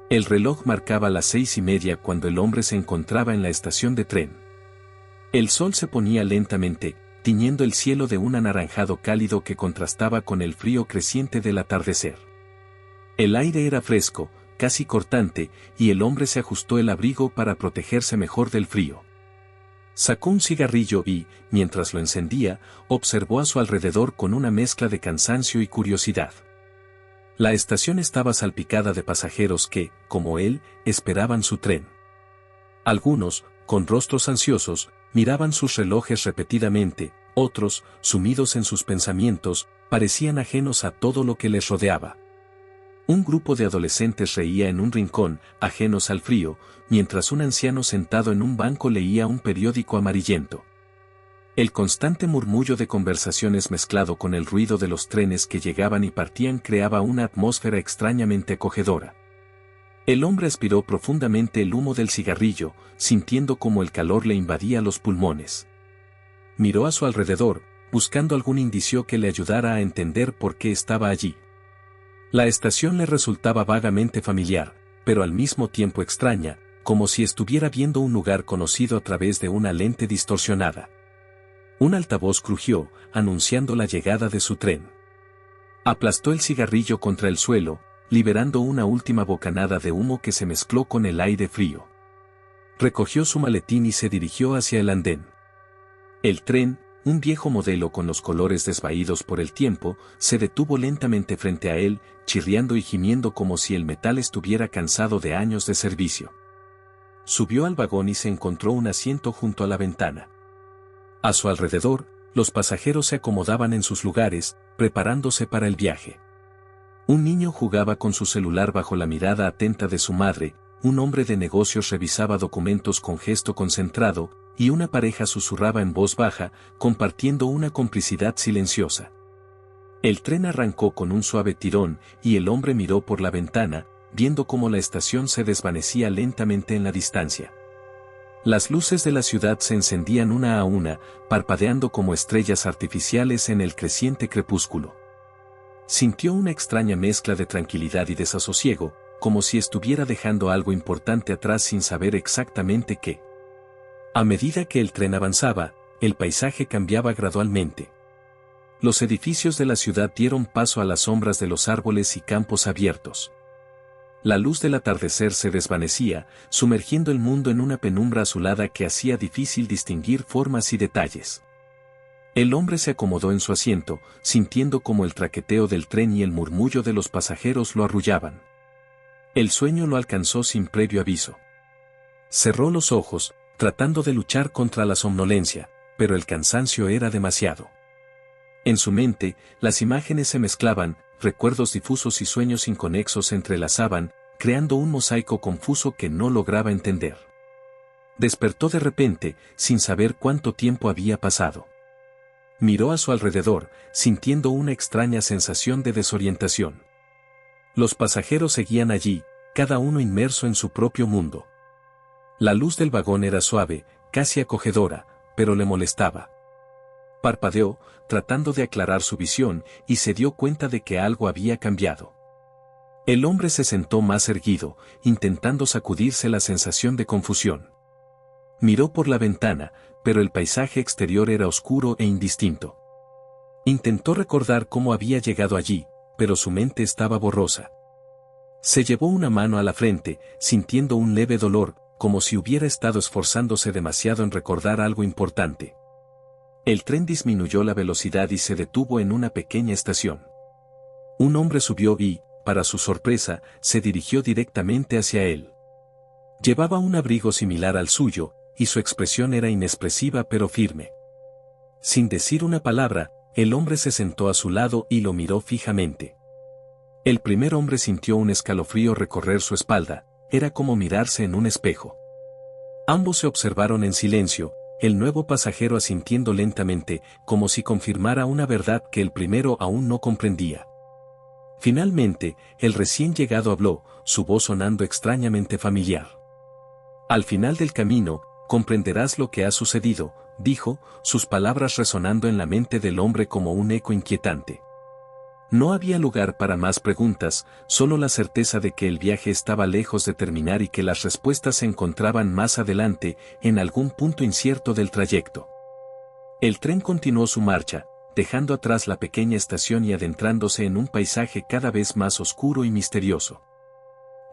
El reloj marcaba las 6:30 cuando el hombre se encontraba en la estación de tren. El sol se ponía lentamente, tiñendo el cielo de un anaranjado cálido que contrastaba con el frío creciente del atardecer. El aire era fresco, casi cortante, y el hombre se ajustó el abrigo para protegerse mejor del frío. Sacó un cigarrillo y, mientras lo encendía, observó a su alrededor con una mezcla de cansancio y curiosidad. La estación estaba salpicada de pasajeros que, como él, esperaban su tren. Algunos, con rostros ansiosos, miraban sus relojes repetidamente, otros, sumidos en sus pensamientos, parecían ajenos a todo lo que les rodeaba. Un grupo de adolescentes reía en un rincón, ajenos al frío, mientras un anciano sentado en un banco leía un periódico amarillento. El constante murmullo de conversaciones mezclado con el ruido de los trenes que llegaban y partían creaba una atmósfera extrañamente acogedora. El hombre aspiró profundamente el humo del cigarrillo, sintiendo cómo el calor le invadía los pulmones. Miró a su alrededor, buscando algún indicio que le ayudara a entender por qué estaba allí. La estación le resultaba vagamente familiar, pero al mismo tiempo extraña, como si estuviera viendo un lugar conocido a través de una lente distorsionada. Un altavoz crujió, anunciando la llegada de su tren. Aplastó el cigarrillo contra el suelo, liberando una última bocanada de humo que se mezcló con el aire frío. Recogió su maletín y se dirigió hacia el andén. El tren, un viejo modelo con los colores desvaídos por el tiempo, se detuvo lentamente frente a él, chirriando y gimiendo como si el metal estuviera cansado de años de servicio. Subió al vagón y se encontró un asiento junto a la ventana. A su alrededor, los pasajeros se acomodaban en sus lugares, preparándose para el viaje. Un niño jugaba con su celular bajo la mirada atenta de su madre, un hombre de negocios revisaba documentos con gesto concentrado, y una pareja susurraba en voz baja, compartiendo una complicidad silenciosa. El tren arrancó con un suave tirón, y el hombre miró por la ventana, viendo cómo la estación se desvanecía lentamente en la distancia. Las luces de la ciudad se encendían una a una, parpadeando como estrellas artificiales en el creciente crepúsculo. Sintió una extraña mezcla de tranquilidad y desasosiego, como si estuviera dejando algo importante atrás sin saber exactamente qué. A medida que el tren avanzaba, el paisaje cambiaba gradualmente. Los edificios de la ciudad dieron paso a las sombras de los árboles y campos abiertos. La luz del atardecer se desvanecía, sumergiendo el mundo en una penumbra azulada que hacía difícil distinguir formas y detalles. El hombre se acomodó en su asiento, sintiendo como el traqueteo del tren y el murmullo de los pasajeros lo arrullaban. El sueño lo alcanzó sin previo aviso. Cerró los ojos, tratando de luchar contra la somnolencia, pero el cansancio era demasiado. En su mente, las imágenes se mezclaban, recuerdos difusos y sueños inconexos se entrelazaban, creando un mosaico confuso que no lograba entender. Despertó de repente, sin saber cuánto tiempo había pasado. Miró a su alrededor, sintiendo una extraña sensación de desorientación. Los pasajeros seguían allí, cada uno inmerso en su propio mundo. La luz del vagón era suave, casi acogedora, pero le molestaba. Parpadeó, tratando de aclarar su visión, y se dio cuenta de que algo había cambiado. El hombre se sentó más erguido, intentando sacudirse la sensación de confusión. Miró por la ventana, pero el paisaje exterior era oscuro e indistinto. Intentó recordar cómo había llegado allí, pero su mente estaba borrosa. Se llevó una mano a la frente, sintiendo un leve dolor, como si hubiera estado esforzándose demasiado en recordar algo importante. El tren disminuyó la velocidad y se detuvo en una pequeña estación. Un hombre subió y, para su sorpresa, se dirigió directamente hacia él. Llevaba un abrigo similar al suyo, y su expresión era inexpresiva pero firme. Sin decir una palabra, el hombre se sentó a su lado y lo miró fijamente. El primer hombre sintió un escalofrío recorrer su espalda, era como mirarse en un espejo. Ambos se observaron en silencio, el nuevo pasajero asintiendo lentamente, como si confirmara una verdad que el primero aún no comprendía. Finalmente, el recién llegado habló, su voz sonando extrañamente familiar. Al final del camino, comprenderás lo que ha sucedido, dijo, sus palabras resonando en la mente del hombre como un eco inquietante. No había lugar para más preguntas, solo la certeza de que el viaje estaba lejos de terminar y que las respuestas se encontraban más adelante, en algún punto incierto del trayecto. El tren continuó su marcha, dejando atrás la pequeña estación y adentrándose en un paisaje cada vez más oscuro y misterioso.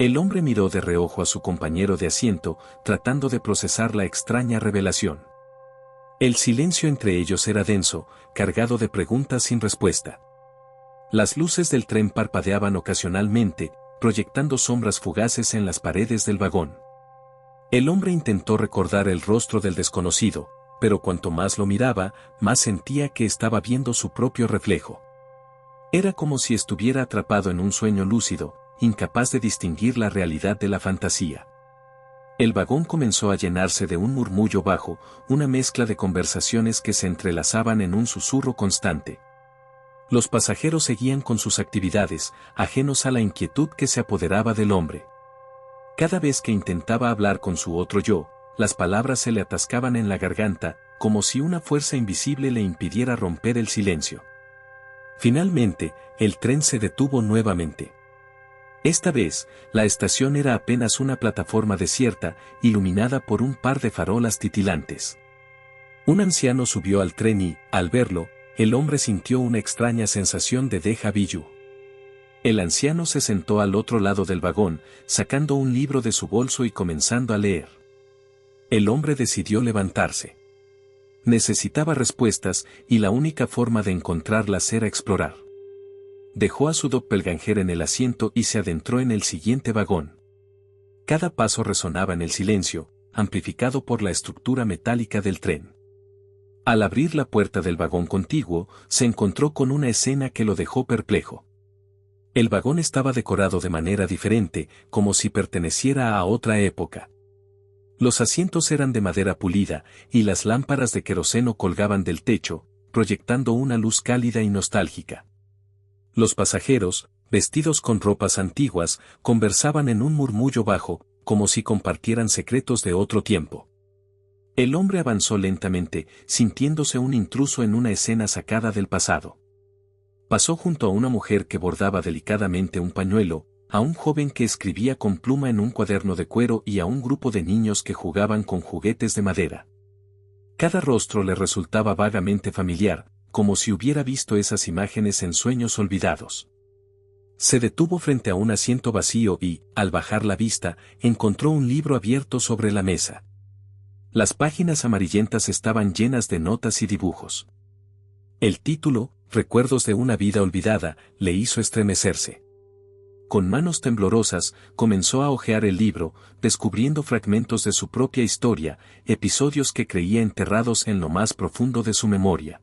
El hombre miró de reojo a su compañero de asiento, tratando de procesar la extraña revelación. El silencio entre ellos era denso, cargado de preguntas sin respuesta. Las luces del tren parpadeaban ocasionalmente, proyectando sombras fugaces en las paredes del vagón. El hombre intentó recordar el rostro del desconocido, pero cuanto más lo miraba, más sentía que estaba viendo su propio reflejo. Era como si estuviera atrapado en un sueño lúcido, incapaz de distinguir la realidad de la fantasía. El vagón comenzó a llenarse de un murmullo bajo, una mezcla de conversaciones que se entrelazaban en un susurro constante. Los pasajeros seguían con sus actividades, ajenos a la inquietud que se apoderaba del hombre. Cada vez que intentaba hablar con su otro yo, las palabras se le atascaban en la garganta, como si una fuerza invisible le impidiera romper el silencio. Finalmente, el tren se detuvo nuevamente. Esta vez, la estación era apenas una plataforma desierta, iluminada por un par de farolas titilantes. Un anciano subió al tren y, al verlo, el hombre sintió una extraña sensación de déjà vu. El anciano se sentó al otro lado del vagón, sacando un libro de su bolso y comenzando a leer. El hombre decidió levantarse. Necesitaba respuestas, y la única forma de encontrarlas era explorar. Dejó a su doppelganger en el asiento y se adentró en el siguiente vagón. Cada paso resonaba en el silencio, amplificado por la estructura metálica del tren. Al abrir la puerta del vagón contiguo, se encontró con una escena que lo dejó perplejo. El vagón estaba decorado de manera diferente, como si perteneciera a otra época. Los asientos eran de madera pulida, y las lámparas de queroseno colgaban del techo, proyectando una luz cálida y nostálgica. Los pasajeros, vestidos con ropas antiguas, conversaban en un murmullo bajo, como si compartieran secretos de otro tiempo. El hombre avanzó lentamente, sintiéndose un intruso en una escena sacada del pasado. Pasó junto a una mujer que bordaba delicadamente un pañuelo, a un joven que escribía con pluma en un cuaderno de cuero y a un grupo de niños que jugaban con juguetes de madera. Cada rostro le resultaba vagamente familiar, como si hubiera visto esas imágenes en sueños olvidados. Se detuvo frente a un asiento vacío y, al bajar la vista, encontró un libro abierto sobre la mesa. Las páginas amarillentas estaban llenas de notas y dibujos. El título, Recuerdos de una vida olvidada, le hizo estremecerse. Con manos temblorosas, comenzó a hojear el libro, descubriendo fragmentos de su propia historia, episodios que creía enterrados en lo más profundo de su memoria.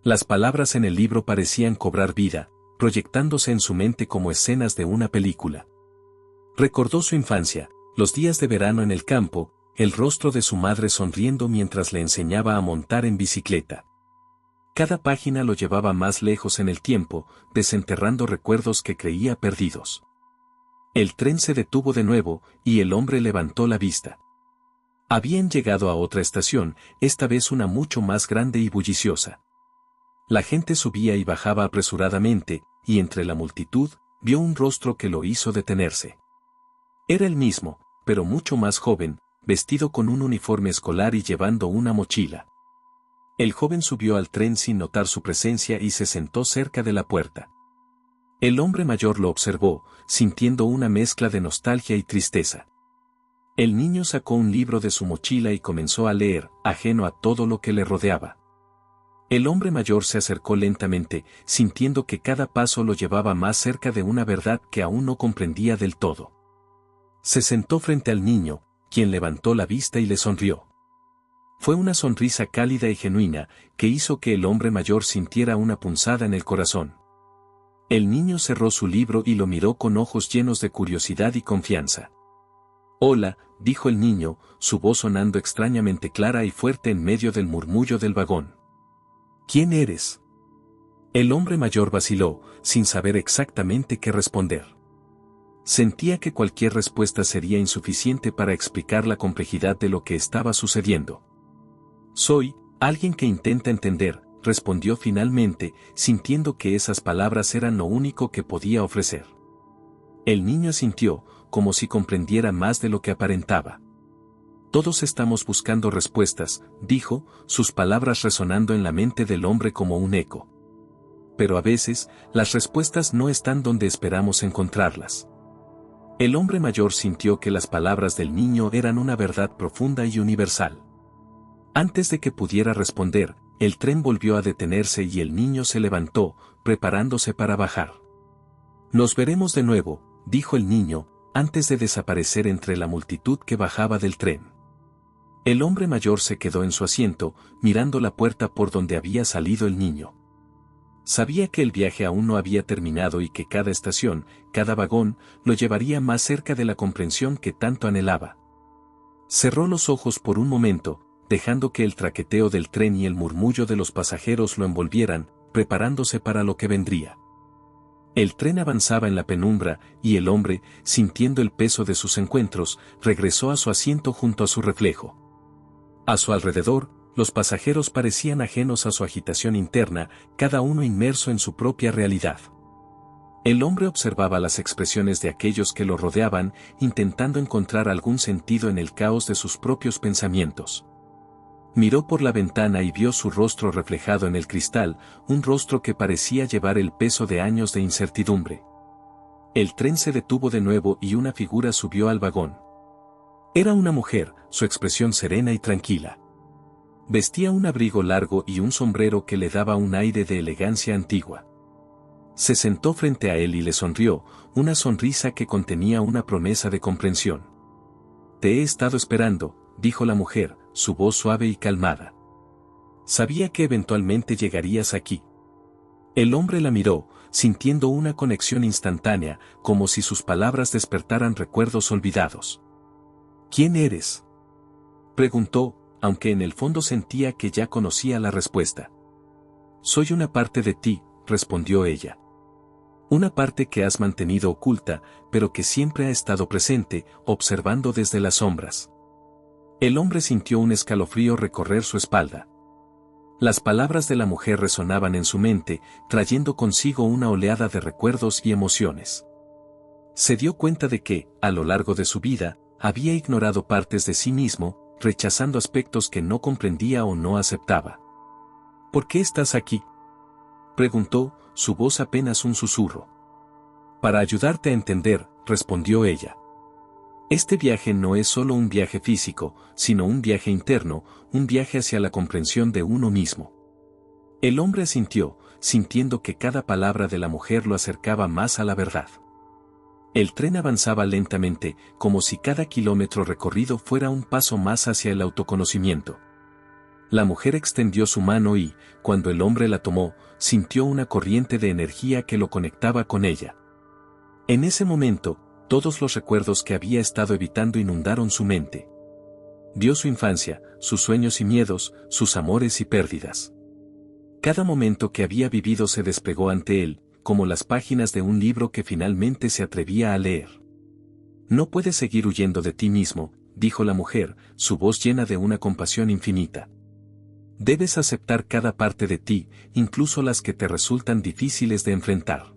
Las palabras en el libro parecían cobrar vida, proyectándose en su mente como escenas de una película. Recordó su infancia, los días de verano en el campo, el rostro de su madre sonriendo mientras le enseñaba a montar en bicicleta. Cada página lo llevaba más lejos en el tiempo, desenterrando recuerdos que creía perdidos. El tren se detuvo de nuevo, y el hombre levantó la vista. Habían llegado a otra estación, esta vez una mucho más grande y bulliciosa. La gente subía y bajaba apresuradamente, y entre la multitud, vio un rostro que lo hizo detenerse. Era el mismo, pero mucho más joven, vestido con un uniforme escolar y llevando una mochila. El joven subió al tren sin notar su presencia y se sentó cerca de la puerta. El hombre mayor lo observó, sintiendo una mezcla de nostalgia y tristeza. El niño sacó un libro de su mochila y comenzó a leer, ajeno a todo lo que le rodeaba. El hombre mayor se acercó lentamente, sintiendo que cada paso lo llevaba más cerca de una verdad que aún no comprendía del todo. Se sentó frente al niño, quien levantó la vista y le sonrió. Fue una sonrisa cálida y genuina, que hizo que el hombre mayor sintiera una punzada en el corazón. El niño cerró su libro y lo miró con ojos llenos de curiosidad y confianza. «Hola», dijo el niño, su voz sonando extrañamente clara y fuerte en medio del murmullo del vagón. «¿Quién eres?». El hombre mayor vaciló, sin saber exactamente qué responder. Sentía que cualquier respuesta sería insuficiente para explicar la complejidad de lo que estaba sucediendo. «Soy alguien que intenta entender», respondió finalmente, sintiendo que esas palabras eran lo único que podía ofrecer. El niño asintió, como si comprendiera más de lo que aparentaba. Todos estamos buscando respuestas, dijo, sus palabras resonando en la mente del hombre como un eco. Pero a veces, las respuestas no están donde esperamos encontrarlas. El hombre mayor sintió que las palabras del niño eran una verdad profunda y universal. Antes de que pudiera responder, el tren volvió a detenerse y el niño se levantó, preparándose para bajar. Nos veremos de nuevo, dijo el niño, antes de desaparecer entre la multitud que bajaba del tren. El hombre mayor se quedó en su asiento, mirando la puerta por donde había salido el niño. Sabía que el viaje aún no había terminado y que cada estación, cada vagón, lo llevaría más cerca de la comprensión que tanto anhelaba. Cerró los ojos por un momento, dejando que el traqueteo del tren y el murmullo de los pasajeros lo envolvieran, preparándose para lo que vendría. El tren avanzaba en la penumbra, y el hombre, sintiendo el peso de sus encuentros, regresó a su asiento junto a su reflejo. A su alrededor, los pasajeros parecían ajenos a su agitación interna, cada uno inmerso en su propia realidad. El hombre observaba las expresiones de aquellos que lo rodeaban, intentando encontrar algún sentido en el caos de sus propios pensamientos. Miró por la ventana y vio su rostro reflejado en el cristal, un rostro que parecía llevar el peso de años de incertidumbre. El tren se detuvo de nuevo y una figura subió al vagón. Era una mujer, su expresión serena y tranquila. Vestía un abrigo largo y un sombrero que le daba un aire de elegancia antigua. Se sentó frente a él y le sonrió, una sonrisa que contenía una promesa de comprensión. «Te he estado esperando», dijo la mujer, su voz suave y calmada. «Sabía que eventualmente llegarías aquí». El hombre la miró, sintiendo una conexión instantánea, como si sus palabras despertaran recuerdos olvidados. «¿Quién eres?», preguntó, aunque en el fondo sentía que ya conocía la respuesta. «Soy una parte de ti», respondió ella. «Una parte que has mantenido oculta, pero que siempre ha estado presente, observando desde las sombras». El hombre sintió un escalofrío recorrer su espalda. Las palabras de la mujer resonaban en su mente, trayendo consigo una oleada de recuerdos y emociones. Se dio cuenta de que, a lo largo de su vida, había ignorado partes de sí mismo, rechazando aspectos que no comprendía o no aceptaba. «¿Por qué estás aquí?», preguntó, su voz apenas un susurro. «Para ayudarte a entender», respondió ella. «Este viaje no es solo un viaje físico, sino un viaje interno, un viaje hacia la comprensión de uno mismo». El hombre asintió, sintiendo que cada palabra de la mujer lo acercaba más a la verdad. El tren avanzaba lentamente, como si cada kilómetro recorrido fuera un paso más hacia el autoconocimiento. La mujer extendió su mano y, cuando el hombre la tomó, sintió una corriente de energía que lo conectaba con ella. En ese momento, todos los recuerdos que había estado evitando inundaron su mente. Vio su infancia, sus sueños y miedos, sus amores y pérdidas. Cada momento que había vivido se despegó ante él, como las páginas de un libro que finalmente se atrevía a leer. «No puedes seguir huyendo de ti mismo», dijo la mujer, su voz llena de una compasión infinita. «Debes aceptar cada parte de ti, incluso las que te resultan difíciles de enfrentar».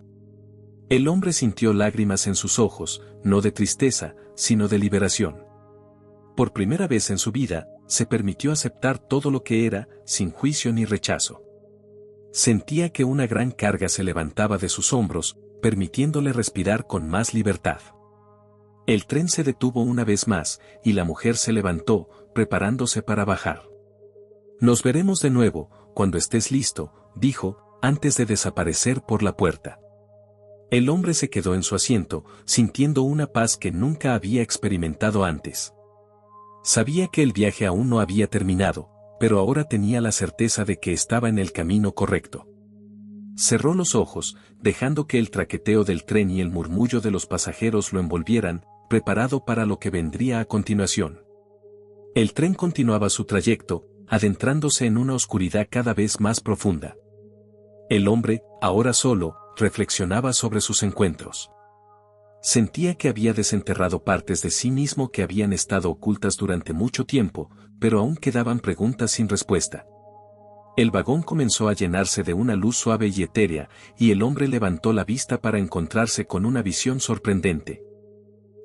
El hombre sintió lágrimas en sus ojos, no de tristeza, sino de liberación. Por primera vez en su vida, se permitió aceptar todo lo que era, sin juicio ni rechazo. Sentía que una gran carga se levantaba de sus hombros, permitiéndole respirar con más libertad. El tren se detuvo una vez más, y la mujer se levantó, preparándose para bajar. «Nos veremos de nuevo, cuando estés listo», dijo, antes de desaparecer por la puerta. El hombre se quedó en su asiento, sintiendo una paz que nunca había experimentado antes. Sabía que el viaje aún no había terminado, pero ahora tenía la certeza de que estaba en el camino correcto. Cerró los ojos, dejando que el traqueteo del tren y el murmullo de los pasajeros lo envolvieran, preparado para lo que vendría a continuación. El tren continuaba su trayecto, adentrándose en una oscuridad cada vez más profunda. El hombre, ahora solo, reflexionaba sobre sus encuentros. Sentía que había desenterrado partes de sí mismo que habían estado ocultas durante mucho tiempo, pero aún quedaban preguntas sin respuesta. El vagón comenzó a llenarse de una luz suave y etérea, y el hombre levantó la vista para encontrarse con una visión sorprendente.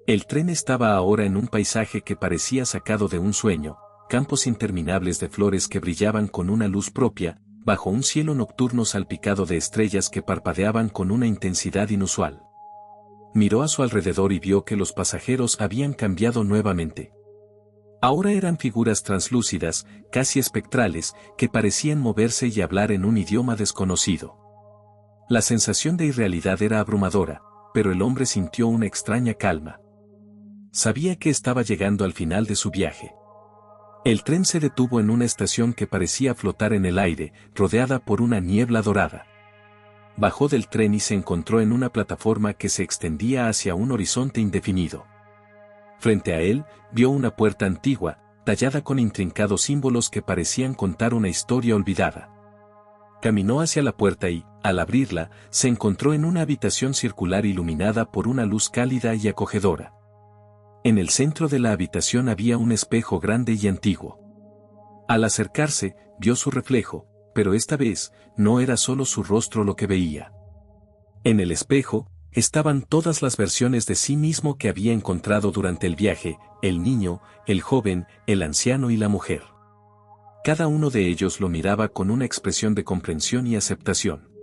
El tren estaba ahora en un paisaje que parecía sacado de un sueño, campos interminables de flores que brillaban con una luz propia, bajo un cielo nocturno salpicado de estrellas que parpadeaban con una intensidad inusual. Miró a su alrededor y vio que los pasajeros habían cambiado nuevamente. Ahora eran figuras translúcidas, casi espectrales, que parecían moverse y hablar en un idioma desconocido. La sensación de irrealidad era abrumadora, pero el hombre sintió una extraña calma. Sabía que estaba llegando al final de su viaje. El tren se detuvo en una estación que parecía flotar en el aire, rodeada por una niebla dorada. Bajó del tren y se encontró en una plataforma que se extendía hacia un horizonte indefinido. Frente a él, vio una puerta antigua, tallada con intrincados símbolos que parecían contar una historia olvidada. Caminó hacia la puerta y, al abrirla, se encontró en una habitación circular iluminada por una luz cálida y acogedora. En el centro de la habitación había un espejo grande y antiguo. Al acercarse, vio su reflejo, pero esta vez, no era solo su rostro lo que veía. En el espejo, estaban todas las versiones de sí mismo que había encontrado durante el viaje, el niño, el joven, el anciano y la mujer. Cada uno de ellos lo miraba con una expresión de comprensión y aceptación.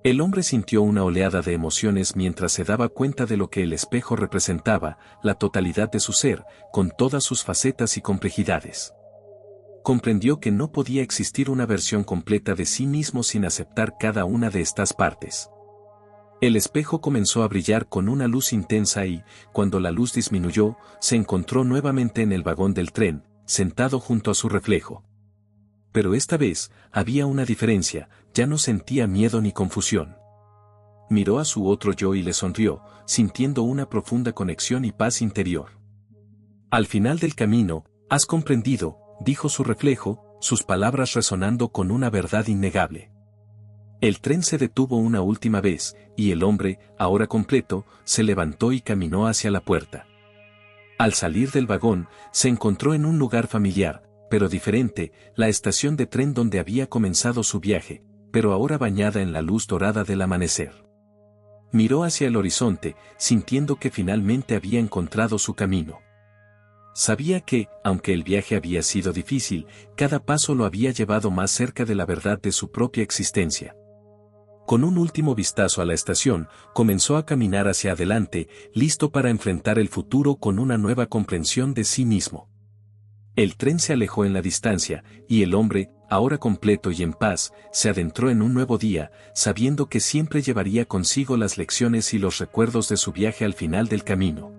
El hombre sintió una oleada de emociones mientras se daba cuenta de lo que el espejo representaba, la totalidad de su ser, con todas sus facetas y complejidades. Comprendió que no podía existir una versión completa de sí mismo sin aceptar cada una de estas partes. El espejo comenzó a brillar con una luz intensa y, cuando la luz disminuyó, se encontró nuevamente en el vagón del tren, sentado junto a su reflejo. Pero esta vez, había una diferencia, ya no sentía miedo ni confusión. Miró a su otro yo y le sonrió, sintiendo una profunda conexión y paz interior. Al final del camino, has comprendido, dijo su reflejo, sus palabras resonando con una verdad innegable. El tren se detuvo una última vez, y el hombre, ahora completo, se levantó y caminó hacia la puerta. Al salir del vagón, se encontró en un lugar familiar, pero diferente, la estación de tren donde había comenzado su viaje, pero ahora bañada en la luz dorada del amanecer. Miró hacia el horizonte, sintiendo que finalmente había encontrado su camino. Sabía que, aunque el viaje había sido difícil, cada paso lo había llevado más cerca de la verdad de su propia existencia. Con un último vistazo a la estación, comenzó a caminar hacia adelante, listo para enfrentar el futuro con una nueva comprensión de sí mismo. El tren se alejó en la distancia, y el hombre, ahora completo y en paz, se adentró en un nuevo día, sabiendo que siempre llevaría consigo las lecciones y los recuerdos de su viaje al final del camino.